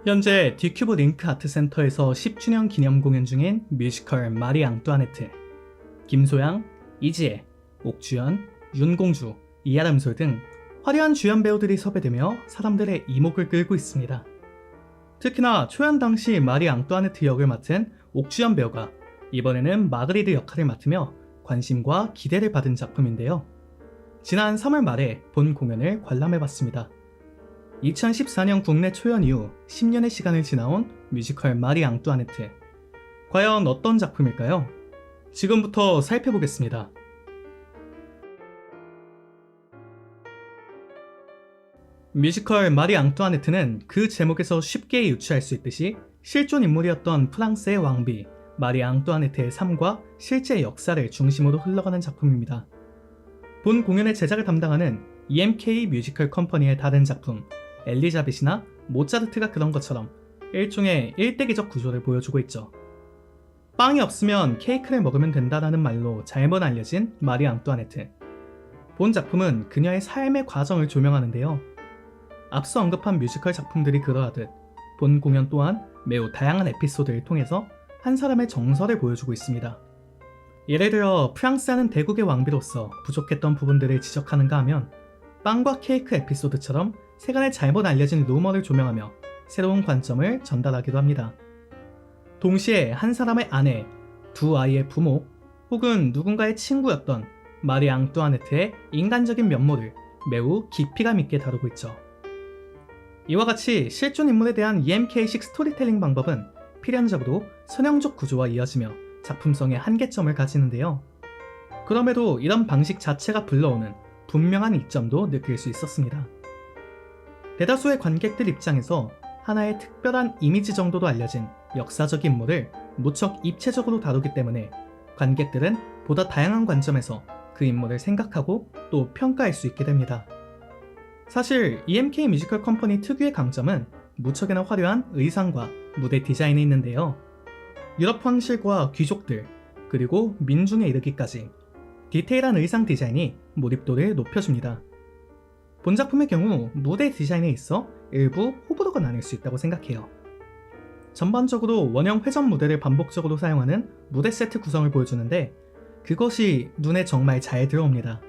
현재 디큐브 링크 아트센터에서 10주년 기념 공연 중인 뮤지컬 마리 앙뚜아네트. 김소양, 이지혜, 옥주연, 윤공주, 이하람솔 등 화려한 주연 배우들이 섭외되며 사람들의 이목을 끌고 있습니다. 특히나 초연 당시 마리 앙뚜아네트 역을 맡은 옥주연 배우가 이번에는 마그리드 역할을 맡으며 관심과 기대를 받은 작품인데요. 지난 3월 말에 본 공연을 관람해봤습니다. 2014년 국내 초연 이후 10년의 시간을 지나온 뮤지컬 마리 앙뚜아네트. 과연 어떤 작품일까요? 지금부터 살펴보겠습니다. 뮤지컬 마리 앙뚜아네트는 그 제목에서 쉽게 유추할 수 있듯이 실존 인물이었던 프랑스의 왕비 마리 앙뚜아네트의 삶과 실제 역사를 중심으로 흘러가는 작품입니다. 본 공연의 제작을 담당하는 EMK 뮤지컬 컴퍼니의 다른 작품 엘리자벳이나 모차르트가 그런 것처럼 일종의 일대기적 구조를 보여주고 있죠. 빵이 없으면 케이크를 먹으면 된다라는 말로 잘못 알려진 마리 앙뚜아네트. 본 작품은 그녀의 삶의 과정을 조명하는데요. 앞서 언급한 뮤지컬 작품들이 그러하듯 본 공연 또한 매우 다양한 에피소드를 통해서 한 사람의 정서를 보여주고 있습니다. 예를 들어 프랑스라는 대국의 왕비로서 부족했던 부분들을 지적하는가 하면 빵과 케이크 에피소드처럼 세간에 잘못 알려진 루머를 조명하며 새로운 관점을 전달하기도 합니다. 동시에 한 사람의 아내, 두 아이의 부모, 혹은 누군가의 친구였던 마리 앙뚜아네트의 인간적인 면모를 매우 깊이감 있게 다루고 있죠. 이와 같이 실존 인물에 대한 EMK식 스토리텔링 방법은 필연적으로 선형적 구조와 이어지며 작품성의 한계점을 가지는데요. 그럼에도 이런 방식 자체가 불러오는 분명한 이점도 느낄 수 있었습니다. 대다수의 관객들 입장에서 하나의 특별한 이미지 정도로 알려진 역사적 인물을 무척 입체적으로 다루기 때문에 관객들은 보다 다양한 관점에서 그 인물을 생각하고 또 평가할 수 있게 됩니다. 사실 EMK 뮤지컬 컴퍼니 특유의 강점은 무척이나 화려한 의상과 무대 디자인에 있는데요. 유럽 황실과 귀족들, 그리고 민중에 이르기까지 디테일한 의상 디자인이 몰입도를 높여줍니다. 본 작품의 경우 무대 디자인에 있어 일부 호불호가 나뉠 수 있다고 생각해요. 전반적으로 원형 회전 무대를 반복적으로 사용하는 무대 세트 구성을 보여주는데 그것이 눈에 정말 잘 들어옵니다.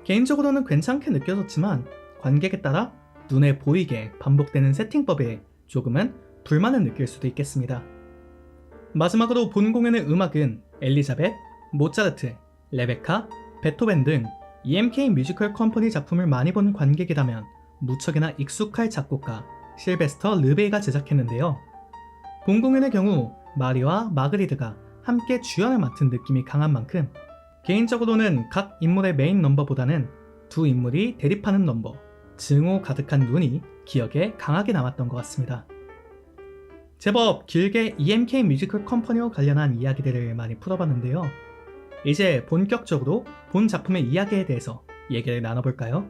개인적으로는 괜찮게 느껴졌지만 관객에 따라 눈에 보이게 반복되는 세팅법에 조금은 불만을 느낄 수도 있겠습니다. 마지막으로 본 공연의 음악은 엘리자벳, 모차르트, 레베카, 베토벤 등 EMK 뮤지컬 컴퍼니 작품을 많이 본 관객이라면 무척이나 익숙할 작곡가 실베스터 르베이가 제작했는데요. 본 공연의 경우 마리와 마그리드가 함께 주연을 맡은 느낌이 강한 만큼 개인적으로는 각 인물의 메인 넘버보다는 두 인물이 대립하는 넘버, 증오 가득한 눈이 기억에 강하게 남았던 것 같습니다. 제법 길게 EMK 뮤지컬 컴퍼니와 관련한 이야기들을 많이 풀어봤는데요. 이제 본격적으로 본 작품의 이야기에 대해서 얘기를 나눠볼까요?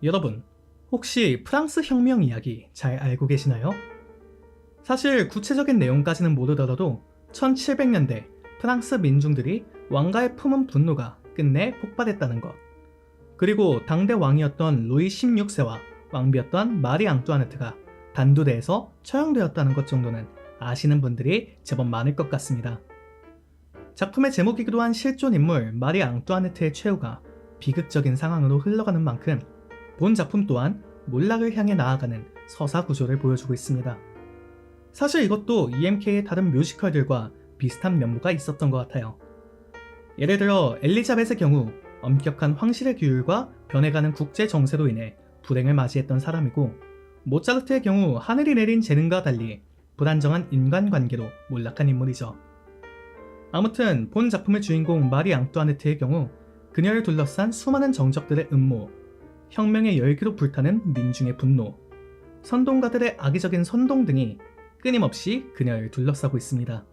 여러분, 혹시 프랑스 혁명 이야기 잘 알고 계시나요? 사실 구체적인 내용까지는 모르더라도 1700년대 프랑스 민중들이 왕가에 품은 분노가 끝내 폭발했다는 것, 그리고 당대 왕이었던 루이 16세와 왕비였던 마리 앙뚜아네트가 단두대에서 처형되었다는 것 정도는 아시는 분들이 제법 많을 것 같습니다. 작품의 제목이기도 한 실존 인물 마리 앙뚜아네트의 최후가 비극적인 상황으로 흘러가는 만큼 본 작품 또한 몰락을 향해 나아가는 서사 구조를 보여주고 있습니다. 사실 이것도 EMK의 다른 뮤지컬들과 비슷한 면모가 있었던 것 같아요. 예를 들어 엘리자벳의 경우 엄격한 황실의 규율과 변해가는 국제 정세로 인해 불행을 맞이했던 사람이고, 모차르트의 경우 하늘이 내린 재능과 달리 불안정한 인간관계로 몰락한 인물이죠. 아무튼 본 작품의 주인공 마리 앙뚜아네트의 경우 그녀를 둘러싼 수많은 정적들의 음모, 혁명의 열기로 불타는 민중의 분노, 선동가들의 악의적인 선동 등이 끊임없이 그녀를 둘러싸고 있습니다.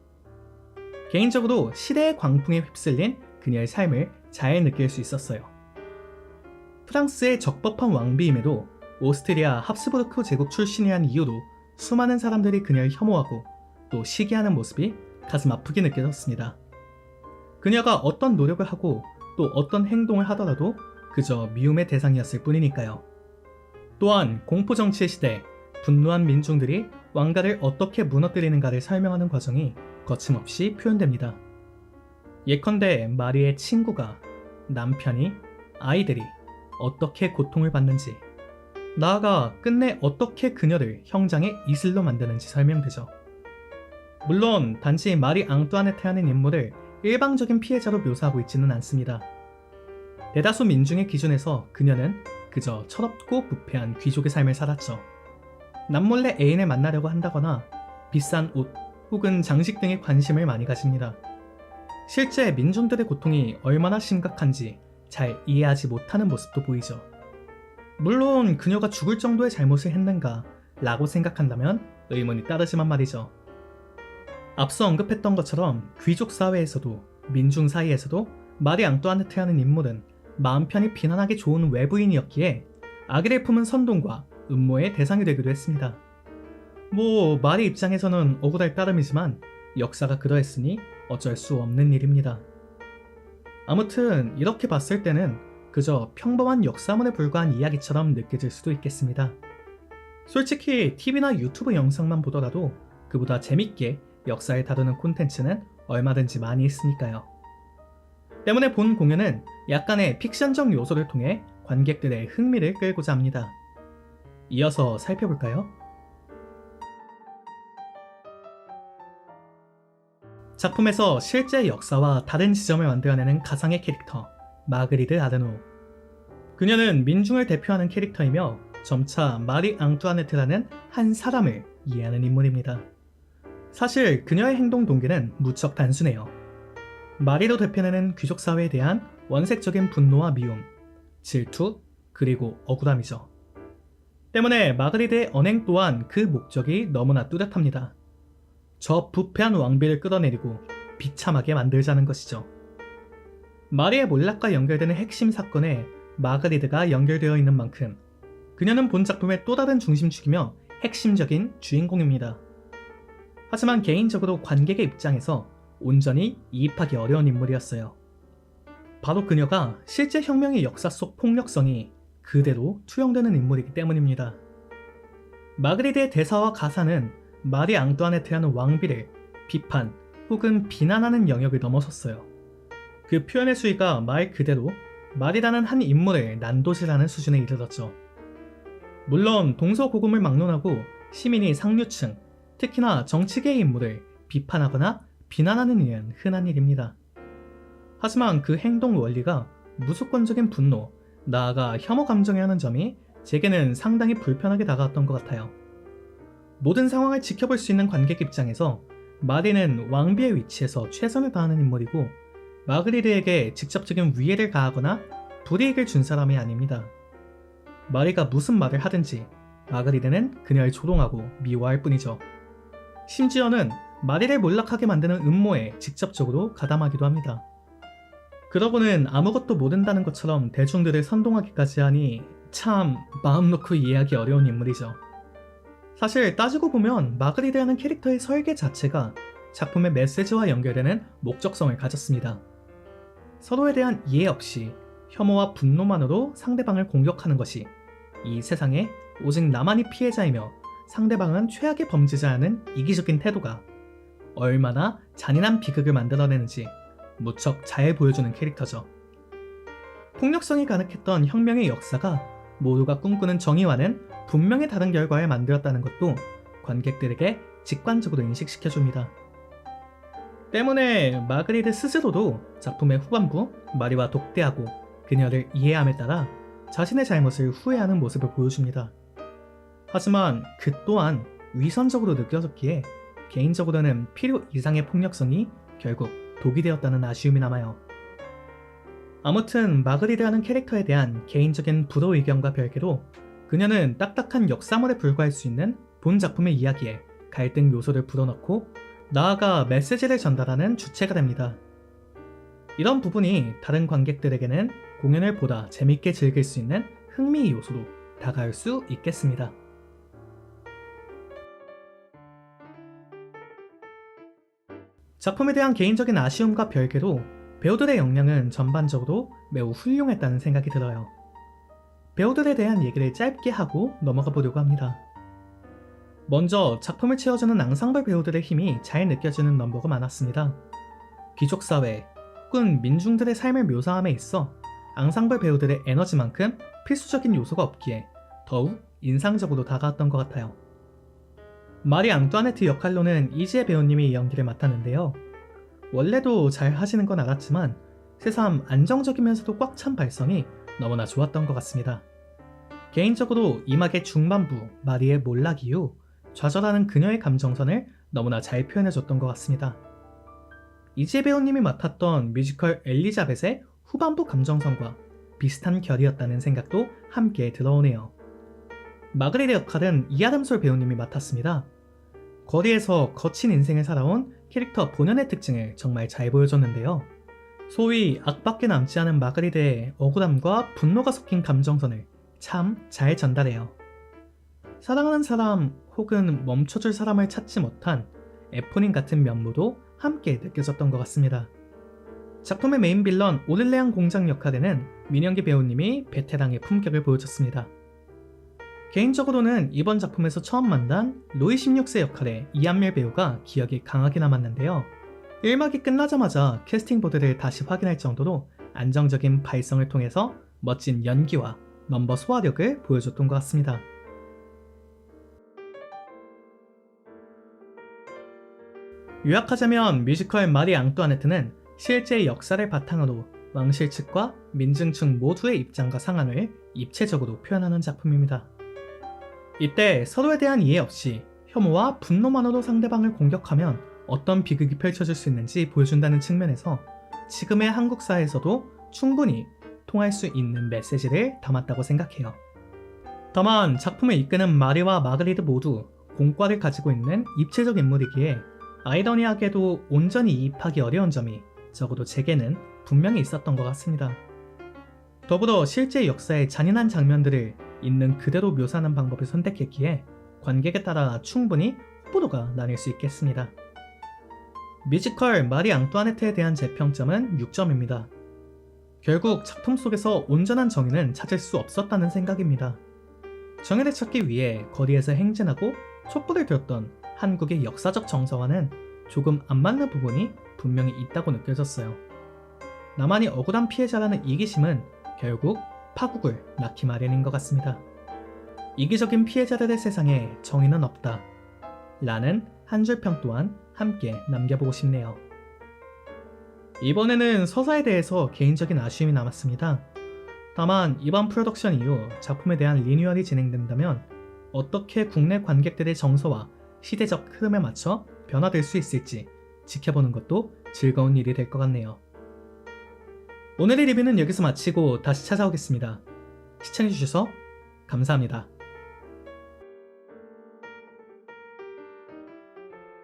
개인적으로 시대의 광풍에 휩쓸린 그녀의 삶을 잘 느낄 수 있었어요. 프랑스의 적법한 왕비임에도 오스트리아 합스부르크 제국 출신이란 이유로 수많은 사람들이 그녀를 혐오하고 또 시기하는 모습이 가슴 아프게 느껴졌습니다. 그녀가 어떤 노력을 하고 또 어떤 행동을 하더라도 그저 미움의 대상이었을 뿐이니까요. 또한 공포정치의 시대, 분노한 민중들이 왕가를 어떻게 무너뜨리는가를 설명하는 과정이 거침없이 표현됩니다. 예컨대 마리의 친구가, 남편이, 아이들이 어떻게 고통을 받는지, 나아가 끝내 어떻게 그녀를 형장의 이슬로 만드는지 설명되죠. 물론 단지 마리 앙뚜아네트라는 인물을 일방적인 피해자로 묘사하고 있지는 않습니다. 대다수 민중의 기준에서 그녀는 그저 철없고 부패한 귀족의 삶을 살았죠. 남몰래 애인을 만나려고 한다거나 비싼 옷 혹은 장식 등에 관심을 많이 가집니다. 실제 민중들의 고통이 얼마나 심각한지 잘 이해하지 못하는 모습도 보이죠. 물론 그녀가 죽을 정도의 잘못을 했는가 라고 생각한다면 의문이 따르지만 말이죠. 앞서 언급했던 것처럼 귀족 사회에서도 민중 사이에서도 마리 앙뚜아네트라는 인물은 마음 편히 비난하기 좋은 외부인이었기에 악의를 품은 선동과 음모의 대상이 되기도 했습니다. 마리 입장에서는 억울할 따름이지만 역사가 그러했으니 어쩔 수 없는 일입니다. 아무튼 이렇게 봤을 때는 그저 평범한 역사문에 불과한 이야기처럼 느껴질 수도 있겠습니다. 솔직히 TV나 유튜브 영상만 보더라도 그보다 재밌게 역사를 다루는 콘텐츠는 얼마든지 많이 있으니까요. 때문에 본 공연은 약간의 픽션적 요소를 통해 관객들의 흥미를 끌고자 합니다. 이어서 살펴볼까요? 작품에서 실제 역사와 다른 지점을 만들어내는 가상의 캐릭터 마그리드 아르노. 그녀는 민중을 대표하는 캐릭터이며 점차 마리 앙뚜아네트라는 한 사람을 이해하는 인물입니다. 사실 그녀의 행동 동기는 무척 단순해요. 마리로 대표되는 귀족 사회에 대한 원색적인 분노와 미움, 질투, 그리고 억울함이죠. 때문에 마그리드의 언행 또한 그 목적이 너무나 뚜렷합니다. 저 부패한 왕비를 끌어내리고 비참하게 만들자는 것이죠. 마리의 몰락과 연결되는 핵심 사건에 마그리드가 연결되어 있는 만큼 그녀는 본 작품의 또 다른 중심축이며 핵심적인 주인공입니다. 하지만 개인적으로 관객의 입장에서 온전히 이입하기 어려운 인물이었어요. 바로 그녀가 실제 혁명의 역사 속 폭력성이 그대로 투영되는 인물이기 때문입니다. 마그리드의 대사와 가사는 마리 앙뚜아네트라는 왕비를 비판 혹은 비난하는 영역을 넘어섰어요. 그 표현의 수위가 말 그대로 마리라는 한 인물을 난도질하는 수준에 이르렀죠. 물론 동서고금을 막론하고 시민이 상류층, 특히나 정치계의 인물을 비판하거나 비난하는 일은 흔한 일입니다. 하지만 그 행동 원리가 무조건적인 분노, 나아가 혐오 감정에 하는 점이 제게는 상당히 불편하게 다가왔던 것 같아요. 모든 상황을 지켜볼 수 있는 관객 입장에서 마리는 왕비의 위치에서 최선을 다하는 인물이고 마그리드에게 직접적인 위해를 가하거나 불이익을 준 사람이 아닙니다. 마리가 무슨 말을 하든지 마그리드는 그녀를 조롱하고 미워할 뿐이죠. 심지어는 마리를 몰락하게 만드는 음모에 직접적으로 가담하기도 합니다. 그러고는 아무것도 모른다는 것처럼 대중들을 선동하기까지 하니 참 마음 놓고 이해하기 어려운 인물이죠. 사실 따지고 보면 마그리드라는 캐릭터의 설계 자체가 작품의 메시지와 연결되는 목적성을 가졌습니다. 서로에 대한 이해 없이 혐오와 분노만으로 상대방을 공격하는 것이 이 세상에 오직 나만이 피해자이며 상대방은 최악의 범죄자라는 이기적인 태도가 얼마나 잔인한 비극을 만들어내는지 무척 잘 보여주는 캐릭터죠. 폭력성이 가득했던 혁명의 역사가 모두가 꿈꾸는 정의와는 분명히 다른 결과를 만들었다는 것도 관객들에게 직관적으로 인식시켜줍니다. 때문에 마그리드 스스로도 작품의 후반부 마리와 독대하고 그녀를 이해함에 따라 자신의 잘못을 후회하는 모습을 보여줍니다. 하지만 그 또한 위선적으로 느껴졌기에 개인적으로는 필요 이상의 폭력성이 결국 독이 되었다는 아쉬움이 남아요. 아무튼 마그리드라는 캐릭터에 대한 개인적인 불호 의견과 별개로 그녀는 딱딱한 역사물에 불과할 수 있는 본 작품의 이야기에 갈등 요소를 불어넣고 나아가 메시지를 전달하는 주체가 됩니다. 이런 부분이 다른 관객들에게는 공연을 보다 재밌게 즐길 수 있는 흥미 요소로 다가올 수 있겠습니다. 작품에 대한 개인적인 아쉬움과 별개로 배우들의 역량은 전반적으로 매우 훌륭했다는 생각이 들어요. 배우들에 대한 얘기를 짧게 하고 넘어가 보려고 합니다. 먼저 작품을 채워주는 앙상블 배우들의 힘이 잘 느껴지는 넘버가 많았습니다. 귀족사회 혹은 민중들의 삶을 묘사함에 있어 앙상블 배우들의 에너지만큼 필수적인 요소가 없기에 더욱 인상적으로 다가왔던 것 같아요. 마리 앙뚜아네트 역할로는 이지혜 배우님이 연기를 맡았는데요. 원래도 잘 하시는 건 알았지만 새삼 안정적이면서도 꽉 찬 발성이 너무나 좋았던 것 같습니다. 개인적으로 이막의 중반부 마리의 몰락 이후 좌절하는 그녀의 감정선을 너무나 잘 표현해줬던 것 같습니다. 이지혜 배우님이 맡았던 뮤지컬 엘리자벳의 후반부 감정선과 비슷한 결이었다는 생각도 함께 들어오네요. 마그리트 역할은 이아담솔 배우님이 맡았습니다. 거리에서 거친 인생을 살아온 캐릭터 본연의 특징을 정말 잘 보여줬는데요. 소위 악밖에 남지 않은 마그리트의 억울함과 분노가 섞인 감정선을 참 잘 전달해요. 사랑하는 사람 혹은 멈춰줄 사람을 찾지 못한 에포닌 같은 면모도 함께 느껴졌던 것 같습니다. 작품의 메인 빌런 오를레앙 공장 역할에는 민영기 배우님이 베테랑의 품격을 보여줬습니다. 개인적으로는 이번 작품에서 처음 만난 로이 16세 역할의 이한밀 배우가 기억이 강하게 남았는데요. 1막이 끝나자마자 캐스팅 보드를 다시 확인할 정도로 안정적인 발성을 통해서 멋진 연기와 넘버 소화력을 보여줬던 것 같습니다. 요약하자면 뮤지컬 마리 앙뚜아네트는 실제 역사를 바탕으로 왕실측과 민중층 모두의 입장과 상황을 입체적으로 표현하는 작품입니다. 이때 서로에 대한 이해 없이 혐오와 분노만으로 상대방을 공격하면 어떤 비극이 펼쳐질 수 있는지 보여준다는 측면에서 지금의 한국 사회에서도 충분히 통할 수 있는 메시지를 담았다고 생각해요. 다만 작품을 이끄는 마리와 마그리트 모두 공과를 가지고 있는 입체적 인물이기에 아이러니하게도 온전히 이입하기 어려운 점이 적어도 제게는 분명히 있었던 것 같습니다. 더불어 실제 역사의 잔인한 장면들을 있는 그대로 묘사하는 방법을 선택했기에 관객에 따라 충분히 호불호가 나뉠 수 있겠습니다. 뮤지컬 마리 앙뚜아네트에 대한 제 평점은 6점입니다. 결국 작품 속에서 온전한 정의는 찾을 수 없었다는 생각입니다. 정의를 찾기 위해 거리에서 행진하고 촛불을 들었던 한국의 역사적 정서와는 조금 안 맞는 부분이 분명히 있다고 느껴졌어요. 나만이 억울한 피해자라는 이기심은 결국 파국을 낳기 마련인 것 같습니다. 이기적인 피해자들의 세상에 정의는 없다. 라는 한 줄 평 또한 함께 남겨보고 싶네요. 이번에는 서사에 대해서 개인적인 아쉬움이 남았습니다. 다만 이번 프로덕션 이후 작품에 대한 리뉴얼이 진행된다면 어떻게 국내 관객들의 정서와 시대적 흐름에 맞춰 변화될 수 있을지 지켜보는 것도 즐거운 일이 될 것 같네요. 오늘의 리뷰는 여기서 마치고 다시 찾아오겠습니다. 시청해주셔서 감사합니다.